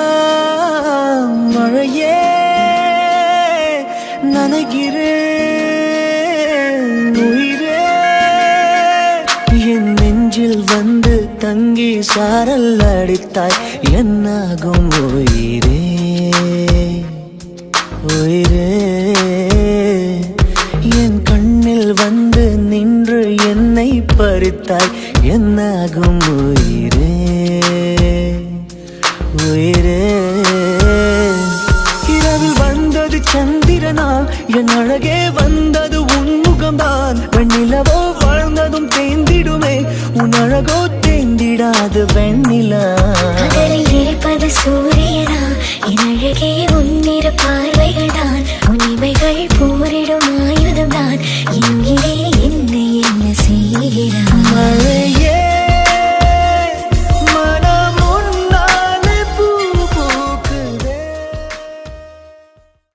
மனசெல்லாம் மழையே நனைகிறேன் உயிரே என் நெஞ்சில் வந்து தங்கி சாரல் அடித்தாய் என்னாகும் உயிரே உயிரே என் கண்ணில் வந்து நின்று என்னை பறித்தாய் என்னாகும் உயிரே உயிரே இரவில் வந்தது சந்திரனா என் அழகே வந்தது உன்முகம்தான் வெண்ணிலவோ வாழ்ந்ததும் தேந்திடுமே உன் அழகோ தேந்திடாது வெண்ணிலா இருப்பது சூரியனா என் அழகே உன்னிருப்பாய்